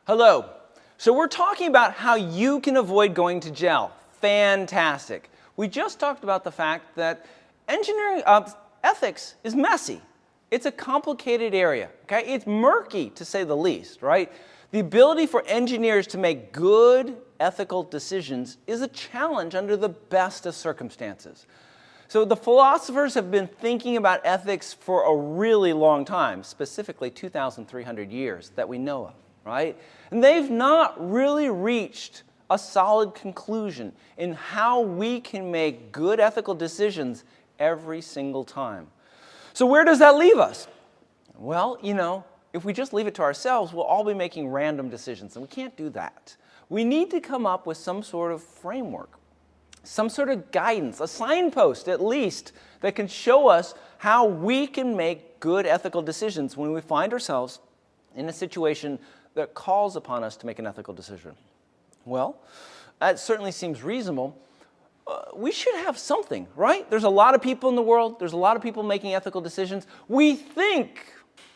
Hello. So we're talking about how you can avoid going to jail. Fantastic. We just talked about the fact that engineering ethics is messy. It's a complicated area. Okay? It's murky, to say the least, right? The ability for engineers to make good ethical decisions is a challenge under the best of circumstances. So the philosophers have been thinking about ethics for a really long time, specifically 2,300 years that we know of, right? And they've not really reached a solid conclusion in how we can make good ethical decisions every single time. So where does that leave us? Well, if we just leave it to ourselves, we'll all be making random decisions, and we can't do that. We need to come up with some sort of framework, some sort of guidance, a signpost at least, that can show us how we can make good ethical decisions when we find ourselves in a situation that calls upon us to make an ethical decision. Well, that certainly seems reasonable. We should have something, right? There's a lot of people in the world. There's a lot of people making ethical decisions. We think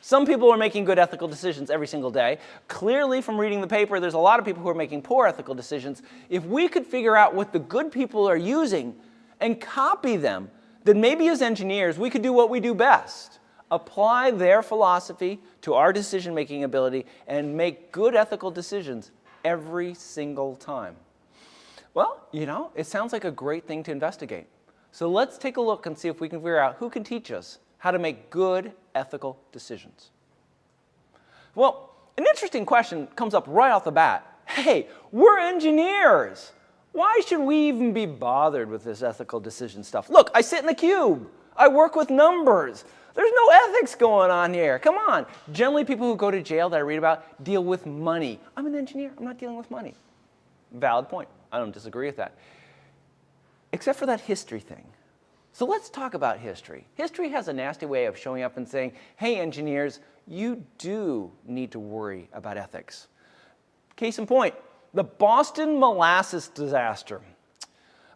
some people are making good ethical decisions every single day. Clearly, from reading the paper, there's a lot of people who are making poor ethical decisions. If we could figure out what the good people are using and copy them, then maybe as engineers, we could do what we do best. Apply their philosophy to our decision-making ability and make good ethical decisions every single time. Well, it sounds like a great thing to investigate. So let's take a look and see if we can figure out who can teach us how to make good ethical decisions. Well, an interesting question comes up right off the bat. Hey, we're engineers. Why should we even be bothered with this ethical decision stuff? Look, I sit in the cube. I work with numbers. There's no ethics going on here. Come on. Generally, people who go to jail that I read about deal with money. I'm an engineer. I'm not dealing with money. Valid point. I don't disagree with that. Except for that history thing. So let's talk about history. History has a nasty way of showing up and saying, hey, engineers, you do need to worry about ethics. Case in point, the Boston Molasses disaster.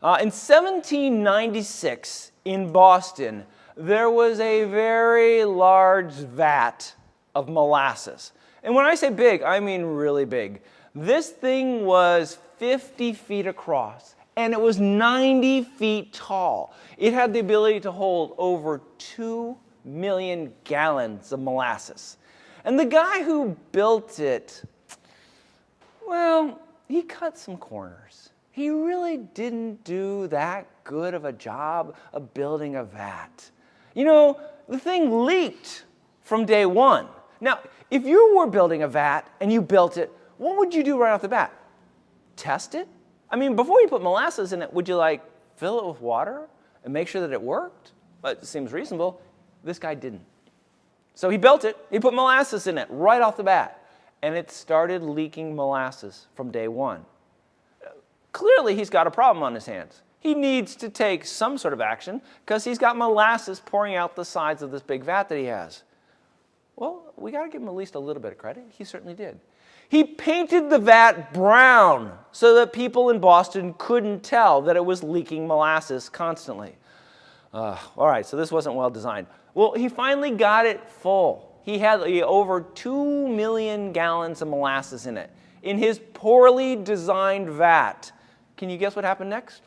In 1796 in Boston, there was a very large vat of molasses. And when I say big, I mean really big. This thing was 50 feet across, and it was 90 feet tall. It had the ability to hold over 2 million gallons of molasses. And the guy who built it, well, he cut some corners. He really didn't do that good of a job of building a vat. The thing leaked from day one. Now, if you were building a vat and you built it, what would you do right off the bat? Test it? I mean, before you put molasses in it, would you fill it with water and make sure that it worked? Well, it seems reasonable. This guy didn't. So he built it. He put molasses in it right off the bat. And it started leaking molasses from day one. Clearly, he's got a problem on his hands. He needs to take some sort of action because he's got molasses pouring out the sides of this big vat that he has. Well, we got to give him at least a little bit of credit. He certainly did. He painted the vat brown so that people in Boston couldn't tell that it was leaking molasses constantly. All right, so this wasn't well designed. Well, he finally got it full. He had over 2 million gallons of molasses in it, in his poorly designed vat. Can you guess what happened next?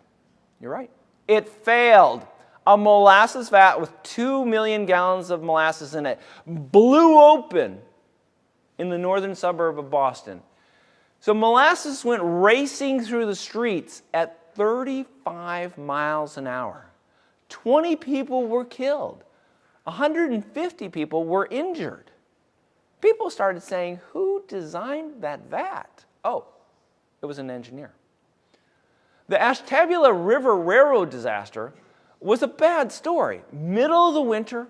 You're right. It failed. A molasses vat with 2 million gallons of molasses in it blew open in the northern suburb of Boston. So molasses went racing through the streets at 35 miles an hour. 20 people were killed. 150 people were injured. People started saying, who designed that vat? Oh, it was an engineer. The Ashtabula River Railroad disaster was a bad story. Middle of the winter,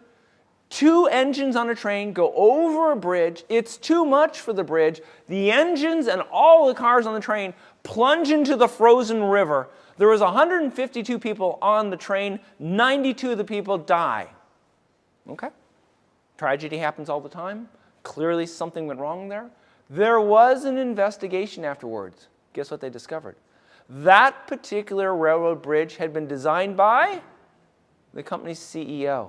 2 engines on a train go over a bridge. It's too much for the bridge. The engines and all the cars on the train plunge into the frozen river. There was 152 people on the train. 92 of the people die. Okay? Tragedy happens all the time. Clearly something went wrong there. There was an investigation afterwards. Guess what they discovered? That particular railroad bridge had been designed by the company's CEO.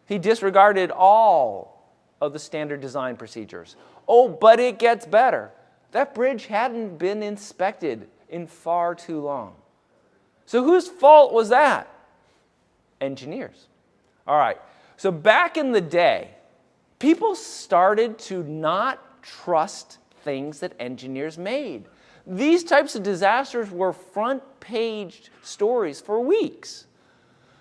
He disregarded all of the standard design procedures. Oh, but it gets better. That bridge hadn't been inspected in far too long. So whose fault was that? Engineers. All right, so back in the day, people started to not trust things that engineers made. These types of disasters were front-page stories for weeks.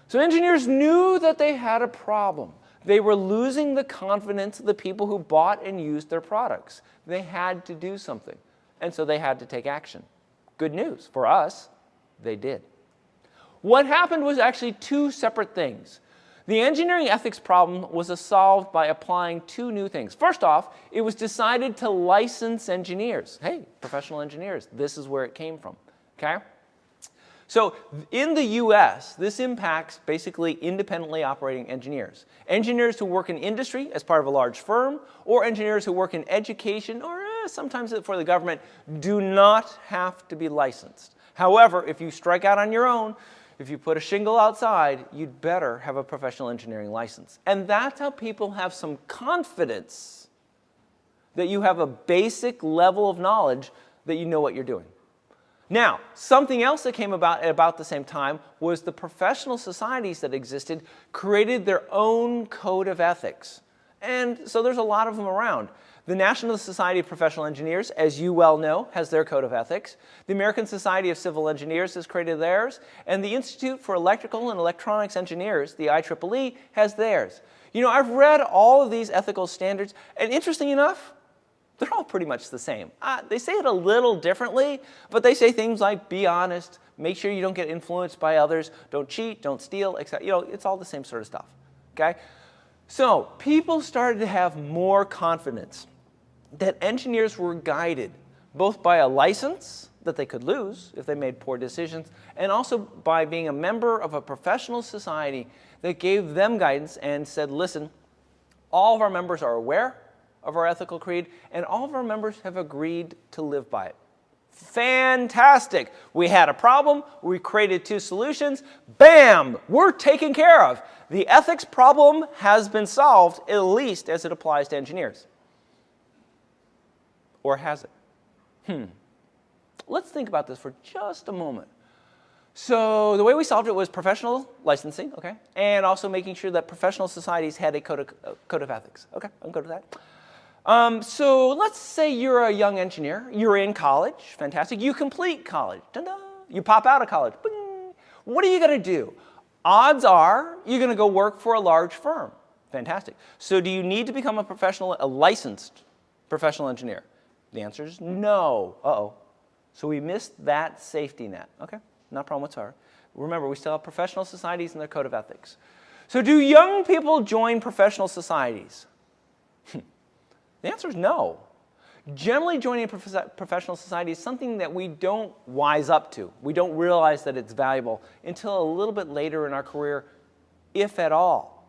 So engineers knew that they had a problem. They were losing the confidence of the people who bought and used their products. They had to do something, and so they had to take action. Good news for us, they did. What happened was actually two separate things. The engineering ethics problem was solved by applying two new things. First off, it was decided to license engineers. Hey, professional engineers, this is where it came from, okay? So in the US, this impacts basically independently operating engineers. Engineers who work in industry as part of a large firm, or engineers who work in education, or sometimes for the government, do not have to be licensed. However, if you strike out on your own, if you put a shingle outside, you'd better have a professional engineering license. And that's how people have some confidence that you have a basic level of knowledge that you know what you're doing. Now, something else that came about at about the same time was the professional societies that existed created their own code of ethics. And so there's a lot of them around. The National Society of Professional Engineers, as you well know, has their code of ethics. The American Society of Civil Engineers has created theirs. And the Institute for Electrical and Electronics Engineers, the IEEE, has theirs. You know, I've read all of these ethical standards, and interesting enough, they're all pretty much the same. They say it a little differently, but they say things like be honest, make sure you don't get influenced by others, don't cheat, don't steal, etc. You know, it's all the same sort of stuff, okay? So people started to have more confidence that engineers were guided both by a license that they could lose if they made poor decisions, and also by being a member of a professional society that gave them guidance and said, listen, all of our members are aware of our ethical creed, and all of our members have agreed to live by it. Fantastic. We had a problem. We created two solutions. Bam! We're taken care of. The ethics problem has been solved, at least as it applies to engineers. Or has it? Let's think about this for just a moment. So the way we solved it was professional licensing, okay, and also making sure that professional societies had a code of ethics. Okay, I'm good with that. So let's say you're a young engineer. You're in college. Fantastic. You complete college. Ta-da! You pop out of college. Bing! What are you going to do? Odds are you're going to go work for a large firm. Fantastic. So do you need to become a licensed professional engineer? The answer is no. Uh-oh. So we missed that safety net. Okay, no problem whatsoever. Remember, we still have professional societies and their code of ethics. So do young people join professional societies? The answer is no. Generally, joining a professional society is something that we don't wise up to. We don't realize that it's valuable until a little bit later in our career, if at all.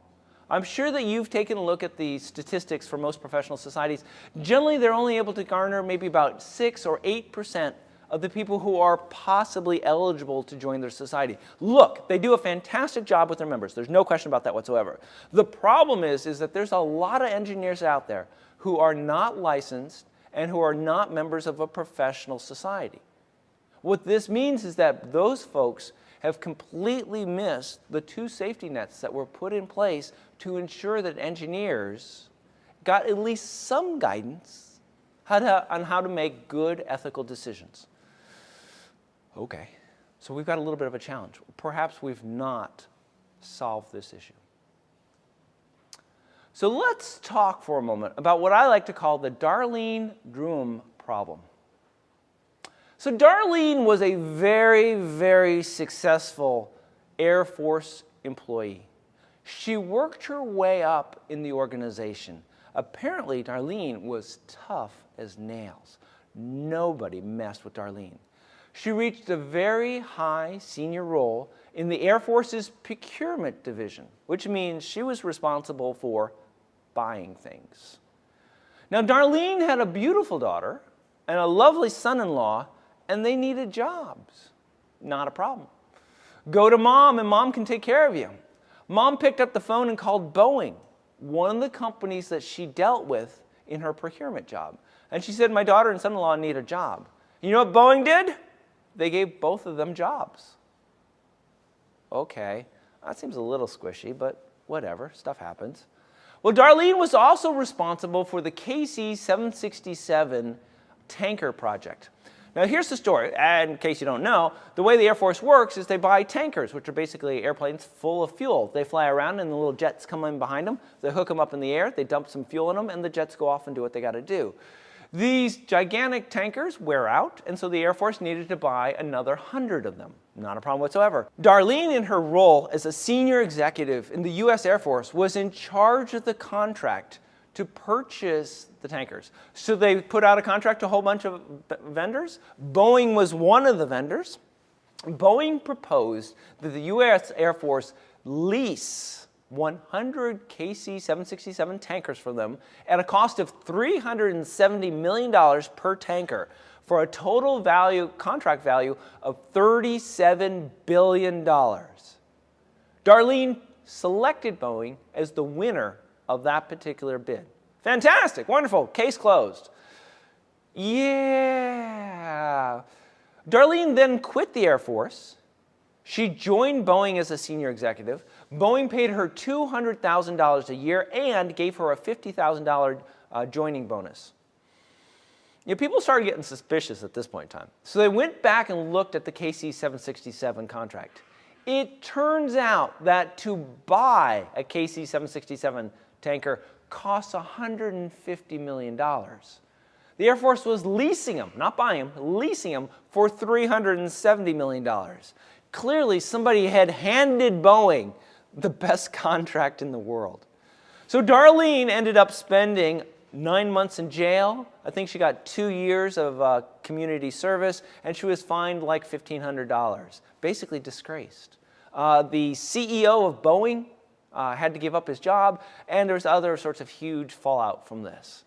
I'm sure that you've taken a look at the statistics for most professional societies. Generally, they're only able to garner maybe about 6 or 8% of the people who are possibly eligible to join their society. Look, they do a fantastic job with their members. There's no question about that whatsoever. The problem is that there's a lot of engineers out there who are not licensed and who are not members of a professional society. What this means is that those folks have completely missed the two safety nets that were put in place to ensure that engineers got at least some guidance on how to make good ethical decisions. Okay, so we've got a little bit of a challenge. Perhaps we've not solved this issue. So let's talk for a moment about what I like to call the Darlene Droom problem. So Darlene was a very, very successful Air Force employee. She worked her way up in the organization. Apparently, Darlene was tough as nails. Nobody messed with Darlene. She reached a very high senior role in the Air Force's procurement division, which means she was responsible for buying things. Now, Darlene had a beautiful daughter and a lovely son-in-law, and they needed jobs. Not a problem. Go to Mom, and Mom can take care of you. Mom picked up the phone and called Boeing, one of the companies that she dealt with in her procurement job. And she said, my daughter and son-in-law need a job. You know what Boeing did? They gave both of them jobs. Okay, that seems a little squishy, but whatever, stuff happens. Well, Darlene was also responsible for the KC-767 tanker project. Now, here's the story, and in case you don't know, the way the Air Force works is they buy tankers, which are basically airplanes full of fuel. They fly around, and the little jets come in behind them. They hook them up in the air, they dump some fuel in them, and the jets go off and do what they got to do. These gigantic tankers wear out, and so the Air Force needed to buy another 100 of them. Not a problem whatsoever. Darlene, in her role as a senior executive in the U.S. Air Force, was in charge of the contract to purchase the tankers. So they put out a contract to a whole bunch of vendors. Boeing was one of the vendors. Boeing proposed that the U.S. Air Force lease 100 KC-767 tankers from them at a cost of $370 million per tanker for a total value, contract value of $37 billion. Darlene selected Boeing as the winner of that particular bid. Fantastic, wonderful, case closed. Yeah. Darlene then quit the Air Force. She joined Boeing as a senior executive. Boeing paid her $200,000 a year and gave her a $50,000 joining bonus. You know, people started getting suspicious at this point in time. So they went back and looked at the KC-767 contract. It turns out that to buy a KC-767 tanker costs $150 million. The Air Force was leasing them, not buying them, leasing them for $370 million. Clearly, somebody had handed Boeing the best contract in the world. So Darlene ended up spending 9 months in jail. I think she got 2 years of community service, and she was fined like $1,500, basically disgraced. The CEO of Boeing had to give up his job, and there's other sorts of huge fallout from this.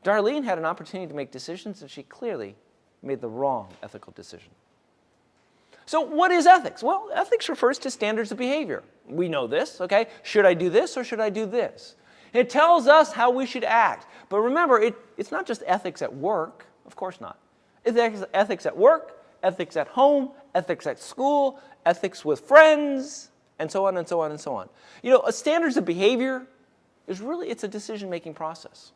Darlene had an opportunity to make decisions, and she clearly made the wrong ethical decision. So what is ethics? Well, ethics refers to standards of behavior. We know this, okay? Should I do this or should I do this? It tells us how we should act. But remember, it's not just ethics at work. Of course not. It's ethics at work, ethics at home, ethics at school, ethics with friends, and so on and so on and so on. You know, standards of behavior is really, it's a decision-making process.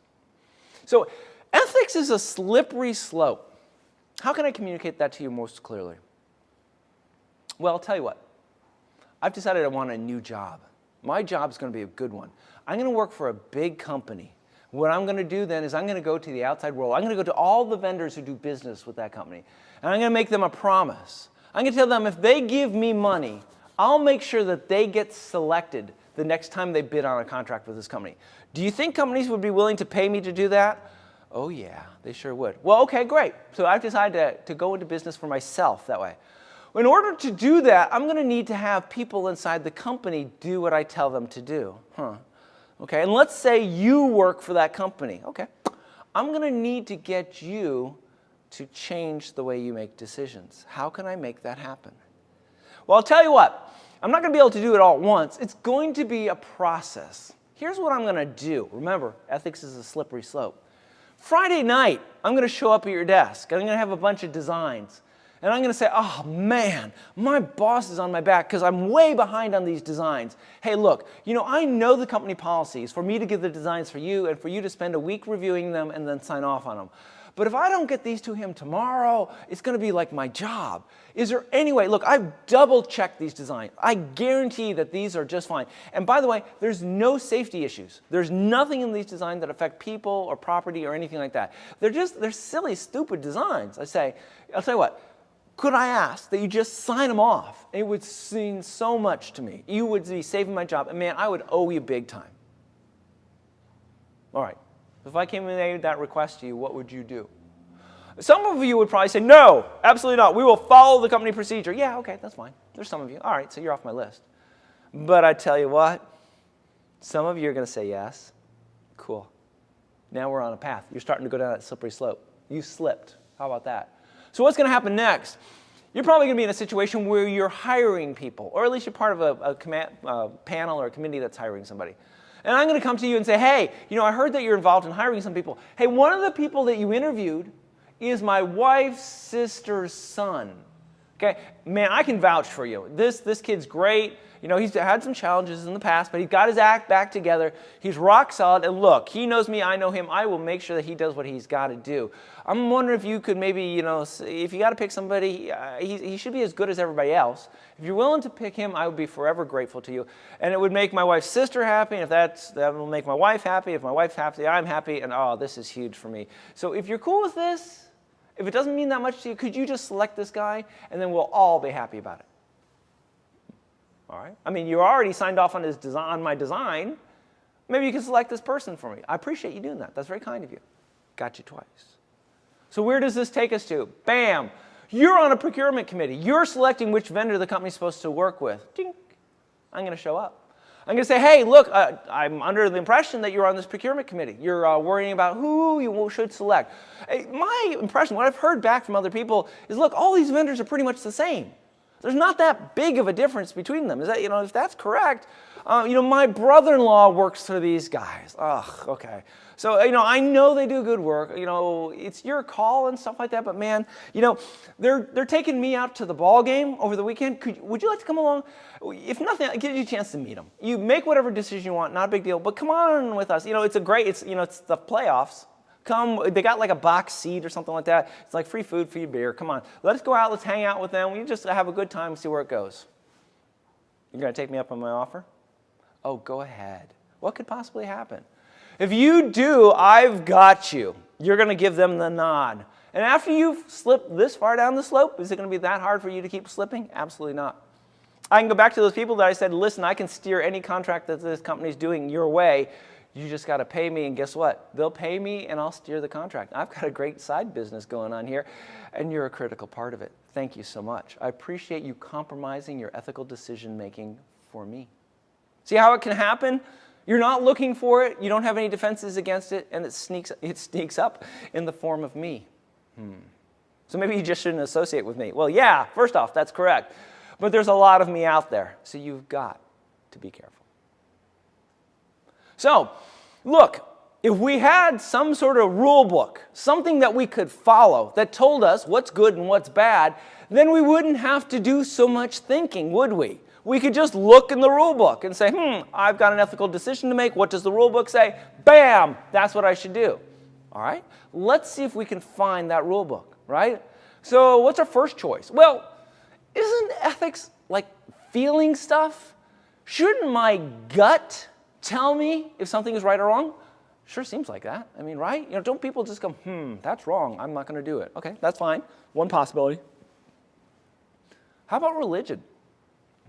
So ethics is a slippery slope. How can I communicate that to you most clearly? Well, I'll tell you what. I've decided I want a new job. My job is going to be a good one. I'm going to work for a big company. What I'm going to do then is I'm going to go to the outside world. I'm going to go to all the vendors who do business with that company. And I'm going to make them a promise. I'm going to tell them if they give me money, I'll make sure that they get selected the next time they bid on a contract with this company. Do you think companies would be willing to pay me to do that? Oh yeah, they sure would. Well, okay, great. So I've decided to go into business for myself that way. In order to do that, I'm going to need to have people inside the company do what I tell them to do. Okay, and let's say you work for that company. Okay, I'm going to need to get you to change the way you make decisions. How can I make that happen? Well, I'll tell you what. I'm not going to be able to do it all at once. It's going to be a process. Here's what I'm going to do. Remember, ethics is a slippery slope. Friday night, I'm going to show up at your desk, and I'm going to have a bunch of designs. And I'm going to say, oh man, my boss is on my back because I'm way behind on these designs. Hey, look, you know, I know the company policies for me to give the designs for you and for you to spend a week reviewing them and then sign off on them. But if I don't get these to him tomorrow, it's going to be like my job. Is there any way? Look, I've double-checked these designs. I guarantee that these are just fine. And by the way, there's no safety issues. There's nothing in these designs that affect people or property or anything like that. They're silly, stupid designs. I'll tell you what. Could I ask that you just sign them off? It would mean so much to me. You would be saving my job. And man, I would owe you big time. All right. If I came and made that request to you, what would you do? Some of you would probably say, no, absolutely not. We will follow the company procedure. Yeah, okay, that's fine. There's some of you. All right, so you're off my list. But I tell you what, some of you are going to say yes. Cool. Now we're on a path. You're starting to go down that slippery slope. You slipped. How about that? So what's going to happen next? You're probably going to be in a situation where you're hiring people, or at least you're part of a panel or a committee that's hiring somebody. And I'm going to come to you and say, hey, I heard that you're involved in hiring some people. Hey, one of the people that you interviewed is my wife's sister's son. Okay, man, I can vouch for you. This kid's great. He's had some challenges in the past, but he's got his act back together. He's rock solid. And look, he knows me, I know him. I will make sure that he does what he's got to do. I'm wondering if you could maybe, if you got to pick somebody, he should be as good as everybody else. If you're willing to pick him, I would be forever grateful to you. And it would make my wife's sister happy. And if that will make my wife happy. If my wife's happy, I'm happy. And this is huge for me. So if you're cool with this, if it doesn't mean that much to you, could you just select this guy? And then we'll all be happy about it. All right? I mean, you already signed off on my design. Maybe you can select this person for me. I appreciate you doing that. That's very kind of you. Got you twice. So where does this take us to? Bam! You're on a procurement committee. You're selecting which vendor the company's supposed to work with. Ding! I'm going to show up. I'm going to say, hey, look, I'm under the impression that you're on this procurement committee. You're worrying about who you should select. My impression, what I've heard back from other people is, look, all these vendors are pretty much the same. There's not that big of a difference between them. Is that, if that's correct, my brother-in-law works for these guys. Ugh, okay. So, I know they do good work. It's your call and stuff like that. But man, they're taking me out to the ball game over the weekend. Would you like to come along? If nothing, I'll give you a chance to meet them. You make whatever decision you want. Not a big deal. But come on with us. It's the playoffs. Come, they got like a box seat or something like that. It's like free food, free beer. Come on, let's go out. Let's hang out with them. We just have a good time and see where it goes. You're going to take me up on my offer? Oh, go ahead. What could possibly happen? If you do, I've got you. You're going to give them the nod. And after you've slipped this far down the slope, is it going to be that hard for you to keep slipping? Absolutely not. I can go back to those people that I said, listen, I can steer any contract that this company's doing your way. You just got to pay me, and guess what? They'll pay me, and I'll steer the contract. I've got a great side business going on here, and you're a critical part of it. Thank you so much. I appreciate you compromising your ethical decision-making for me. See how it can happen? You're not looking for it. You don't have any defenses against it, and it sneaks up in the form of me. So maybe you just shouldn't associate with me. Well, yeah, first off, that's correct. But there's a lot of me out there, so you've got to be careful. So, look, if we had some sort of rule book, something that we could follow that told us what's good and what's bad, then we wouldn't have to do so much thinking, would we? We could just look in the rule book and say, I've got an ethical decision to make. What does the rule book say? Bam! That's what I should do. All right? Let's see if we can find that rule book, right? So what's our first choice? Well, isn't ethics like feeling stuff? Shouldn't my gut tell me if something is right or wrong? Sure seems like that. I mean, right? Don't people just go, that's wrong. I'm not going to do it. Okay, that's fine. One possibility. How about religion?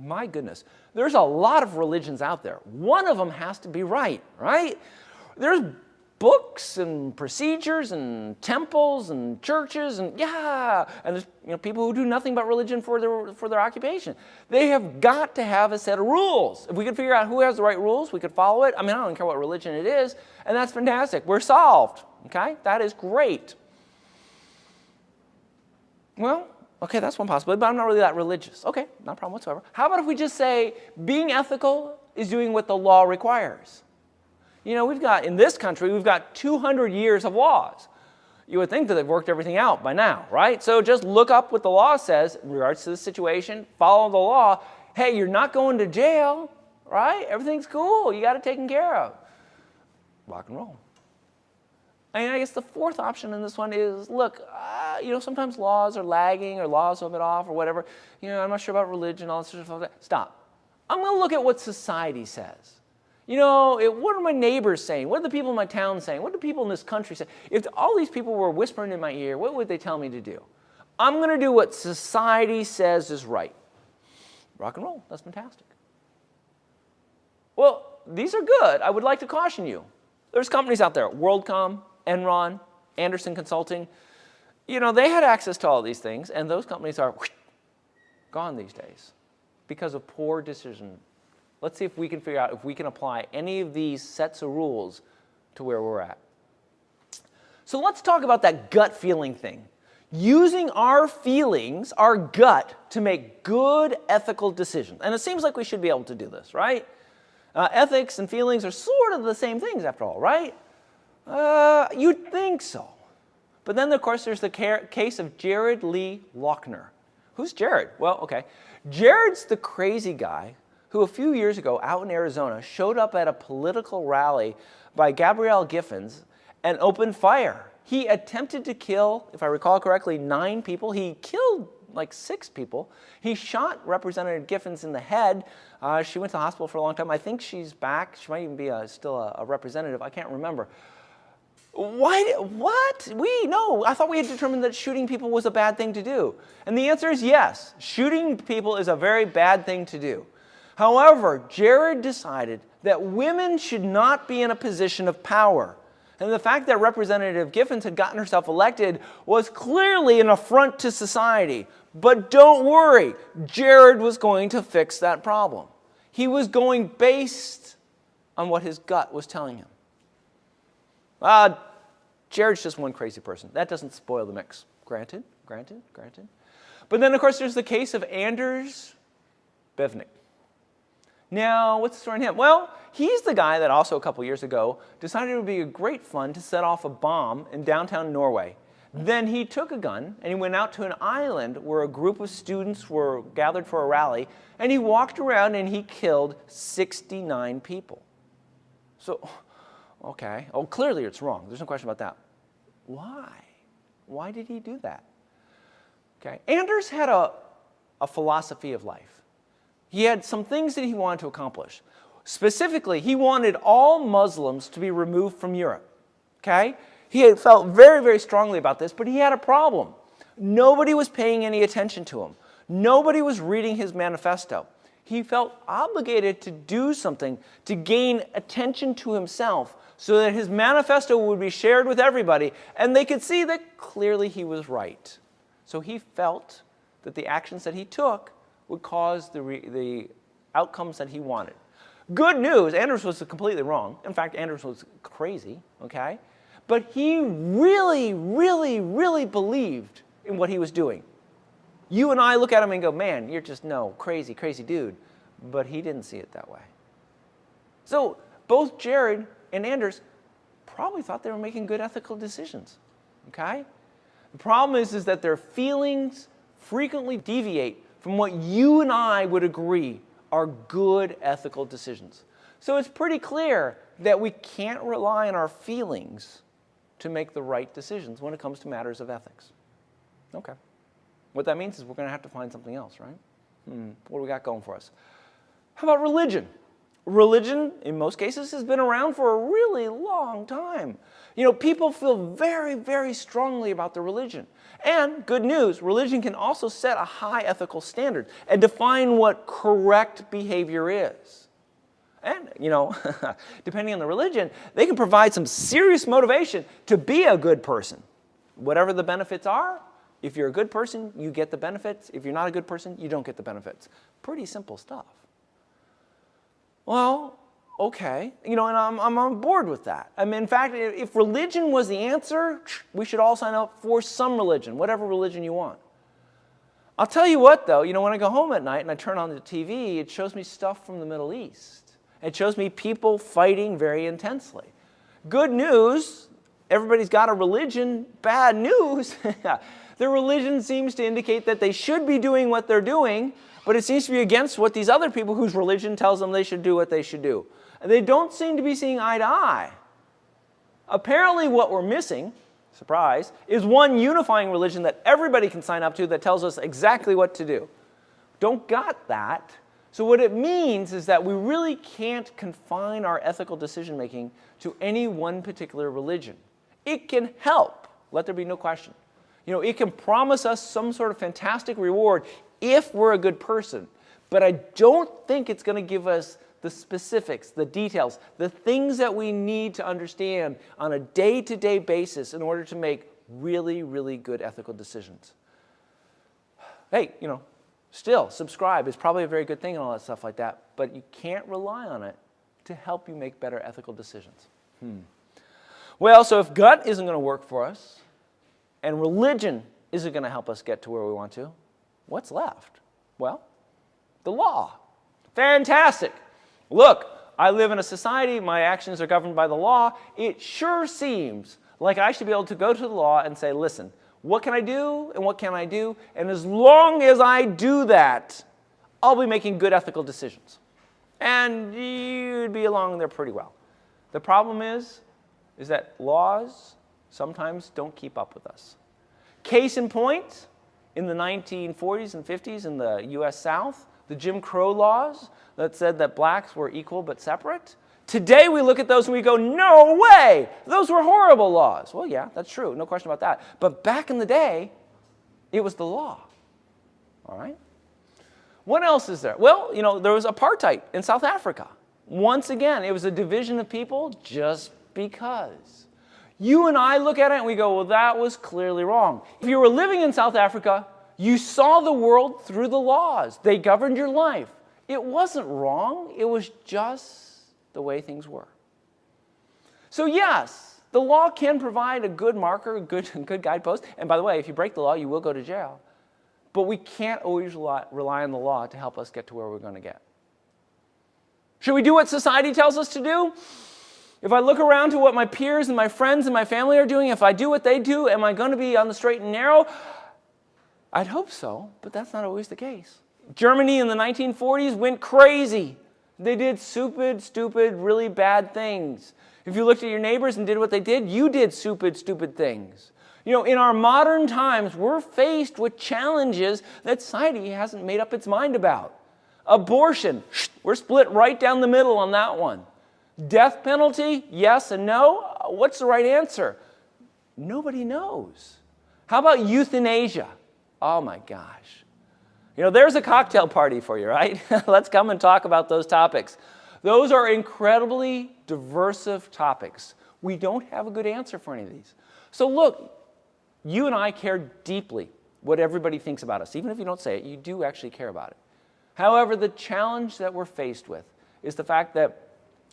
My goodness. There's a lot of religions out there. One of them has to be right? There's books and procedures and temples and churches and there's people who do nothing but religion for their occupation. They have got to have a set of rules. If we could figure out who has the right rules, we could follow it. I mean, I don't care what religion it is, and that's fantastic. We're solved. Okay, that is great. Well, okay, that's one possibility, but I'm not really that religious. Okay, not a problem whatsoever. How about if we just say being ethical is doing what the law requires? In this country, we've got 200 years of laws. You would think that they've worked everything out by now, right? So just look up what the law says in regards to the situation, follow the law. Hey, you're not going to jail, right? Everything's cool. You got it taken care of. Rock and roll. I guess the fourth option in this one is, look, sometimes laws are lagging or laws are a bit off or whatever. I'm not sure about religion, all this sort of stuff. Stop. I'm going to look at what society says. What are my neighbors saying? What are the people in my town saying? What do people in this country say? If all these people were whispering in my ear, what would they tell me to do? I'm going to do what society says is right. Rock and roll. That's fantastic. Well, these are good. I would like to caution you. There's companies out there, WorldCom, Enron, Anderson Consulting. They had access to all these things, and those companies are gone these days because of poor decision. Let's see if we can figure out if we can apply any of these sets of rules to where we're at. So let's talk about that gut feeling thing. Using our feelings, our gut, to make good ethical decisions. And it seems like we should be able to do this, right? Ethics and feelings are sort of the same things after all, right? You'd think so. But then, of course, there's the case of Jared Lee Lochner. Who's Jared? Well, okay. Jared's the crazy guy who a few years ago out in Arizona showed up at a political rally by Gabrielle Giffords and opened fire. He attempted to kill, if I recall correctly, 9 people. He killed like 6 people. He shot Representative Giffords in the head. She went to the hospital for a long time. I think she's back. She might even be still a representative. I can't remember. Why? What? No. I thought we had determined that shooting people was a bad thing to do. And the answer is yes. Shooting people is a very bad thing to do. However, Jared decided that women should not be in a position of power. And the fact that Representative Giffords had gotten herself elected was clearly an affront to society. But don't worry, Jared was going to fix that problem. He was going based on what his gut was telling him. Jared's just one crazy person. That doesn't spoil the mix. Granted. But then, of course, there's the case of Anders Breivik. Now, what's the story on him? Well, he's the guy that also a couple years ago decided it would be a great fun to set off a bomb in downtown Norway. Then he took a gun and he went out to an island where a group of students were gathered for a rally, and he walked around and he killed 69 people. So, okay. Oh, clearly it's wrong. There's no question about that. Why? Why did he do that? Okay. Anders had a philosophy of life. He had some things that he wanted to accomplish. Specifically, he wanted all Muslims to be removed from Europe. Okay? He had felt very, very strongly about this, but he had a problem. Nobody was paying any attention to him. Nobody was reading his manifesto. He felt obligated to do something to gain attention to himself so that his manifesto would be shared with everybody and they could see that clearly he was right. So he felt that the actions that he took would cause the outcomes that he wanted. Good news, Anders was completely wrong. In fact, Anders was crazy, okay? But he really, really, really believed in what he was doing. You and I look at him and go, man, you're just crazy, crazy dude. But he didn't see it that way. So both Jared and Anders probably thought they were making good ethical decisions, okay? The problem is that their feelings frequently deviate from what you and I would agree are good ethical decisions. So it's pretty clear that we can't rely on our feelings to make the right decisions when it comes to matters of ethics. Okay. What that means is we're going to have to find something else, right? What do we got going for us? How about religion? Religion, in most cases, has been around for a really long time. You know, people feel very, very strongly about their religion. And, good news, religion can also set a high ethical standard and define what correct behavior is. And, depending on the religion, they can provide some serious motivation to be a good person. Whatever the benefits are, if you're a good person, you get the benefits. If you're not a good person, you don't get the benefits. Pretty simple stuff. Well, okay, and I'm on board with that. I mean, in fact, if religion was the answer, we should all sign up for some religion, whatever religion you want. I'll tell you what, though, when I go home at night and I turn on the TV, it shows me stuff from the Middle East. It shows me people fighting very intensely. Good news, everybody's got a religion. Bad news, their religion seems to indicate that they should be doing what they're doing, but it seems to be against what these other people whose religion tells them they should do what they should do. They don't seem to be seeing eye to eye. Apparently what we're missing, surprise, is one unifying religion that everybody can sign up to that tells us exactly what to do. Don't got that. So what it means is that we really can't confine our ethical decision-making to any one particular religion. It can help, let there be no question. It can promise us some sort of fantastic reward if we're a good person. But I don't think it's going to give us the specifics, the details, the things that we need to understand on a day-to-day basis in order to make really, really good ethical decisions. Hey, still, subscribe is probably a very good thing and all that stuff like that, but you can't rely on it to help you make better ethical decisions. Well, so if gut isn't going to work for us, and religion isn't going to help us get to where we want to, what's left? Well, the law. Fantastic. Look, I live in a society, my actions are governed by the law, it sure seems like I should be able to go to the law and say, listen, what can I do and what can I do? And as long as I do that, I'll be making good ethical decisions. And you'd be along there pretty well. The problem is that laws sometimes don't keep up with us. Case in point, in the 1940s and 50s in the US South, the Jim Crow laws that said that blacks were equal but separate. Today we look at those and we go, no way, those were horrible laws. Well, yeah, that's true, no question about that. But back in the day, it was the law. All right? What else is there? Well, there was apartheid in South Africa. Once again, it was a division of people just because. You and I look at it and we go, well, that was clearly wrong. If you were living in South Africa, you saw the world through the laws. They governed your life. It wasn't wrong. It was just the way things were. So yes, the law can provide a good marker, a good guidepost. And by the way, if you break the law, you will go to jail. But we can't always rely on the law to help us get to where we're going to get. Should we do what society tells us to do? If I look around to what my peers and my friends and my family are doing, if I do what they do, am I going to be on the straight and narrow? I'd hope so, but that's not always the case. Germany in the 1940s went crazy. They did stupid, really bad things. If you looked at your neighbors and did what they did, you did stupid things. In our modern times, we're faced with challenges that society hasn't made up its mind about. Abortion, we're split right down the middle on that one. Death penalty, yes and no. What's the right answer? Nobody knows. How about euthanasia? Oh my gosh. There's a cocktail party for you, right? Let's come and talk about those topics. Those are incredibly diversive topics. We don't have a good answer for any of these. So look, you and I care deeply what everybody thinks about us. Even if you don't say it, you do actually care about it. However, the challenge that we're faced with is the fact that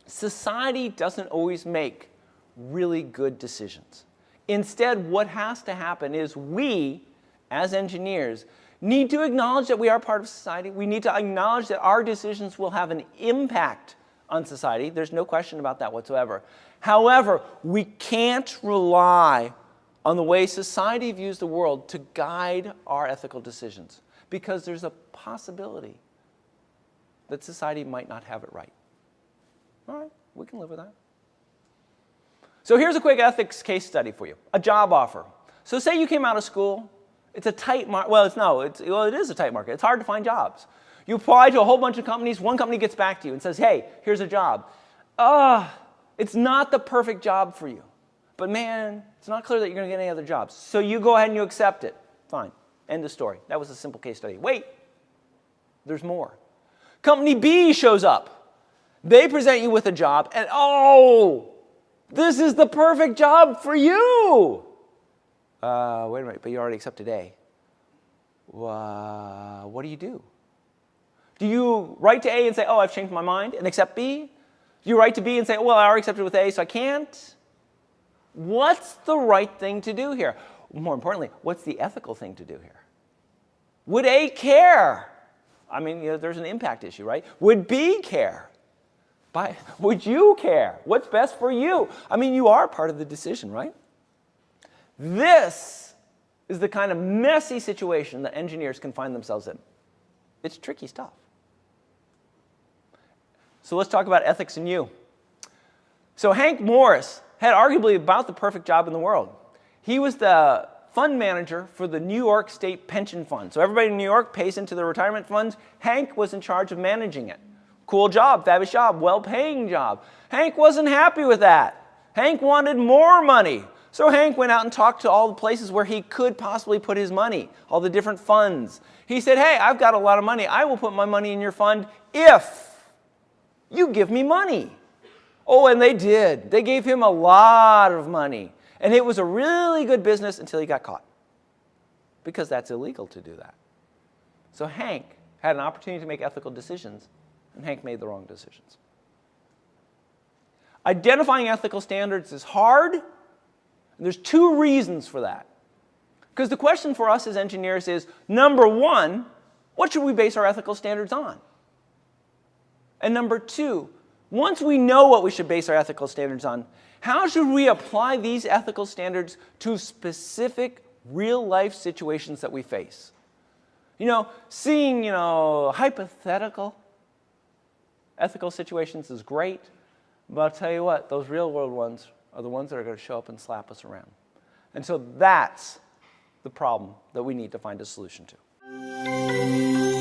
society doesn't always make really good decisions. Instead, what has to happen is we, as engineers, need to acknowledge that we are part of society. We need to acknowledge that our decisions will have an impact on society. There's no question about that whatsoever. However, we can't rely on the way society views the world to guide our ethical decisions, because there's a possibility that society might not have it right. All right, we can live with that. So here's a quick ethics case study for you. A job offer. So say you came out of school. It's a tight market. Well, it is a tight market. It's hard to find jobs. You apply to a whole bunch of companies. One company gets back to you and says, hey, here's a job. It's not the perfect job for you. But man, it's not clear that you're going to get any other jobs. So you go ahead and you accept it. Fine. End of story. That was a simple case study. Wait. There's more. Company B shows up. They present you with a job, and this is the perfect job for you. Wait a minute, but you already accepted A. What do you do? Do you write to A and say, I've changed my mind, and accept B? Do you write to B and say, I already accepted with A, so I can't? What's the right thing to do here? More importantly, what's the ethical thing to do here? Would A care? I mean, there's an impact issue, right? Would B care? Would you care? What's best for you? I mean, you are part of the decision, right? This is the kind of messy situation that engineers can find themselves in. It's tricky stuff. So let's talk about ethics in you. So Hank Morris had arguably about the perfect job in the world. He was the fund manager for the New York State Pension Fund. So everybody in New York pays into the retirement funds. Hank was in charge of managing it. Cool job, fabulous job, well-paying job. Hank wasn't happy with that. Hank wanted more money. So Hank went out and talked to all the places where he could possibly put his money, all the different funds. He said, hey, I've got a lot of money. I will put my money in your fund if you give me money. And they did. They gave him a lot of money. And it was a really good business until he got caught, because that's illegal to do that. So Hank had an opportunity to make ethical decisions, and Hank made the wrong decisions. Identifying ethical standards is hard, and there's two reasons for that. Because the question for us as engineers is, number one, what should we base our ethical standards on? And number two, Once we know what we should base our ethical standards on, how should we apply these ethical standards to specific real-life situations that we face? Seeing, hypothetical ethical situations is great, but I'll tell you what, those real-world ones are the ones that are going to show up and slap us around. And so that's the problem that we need to find a solution to.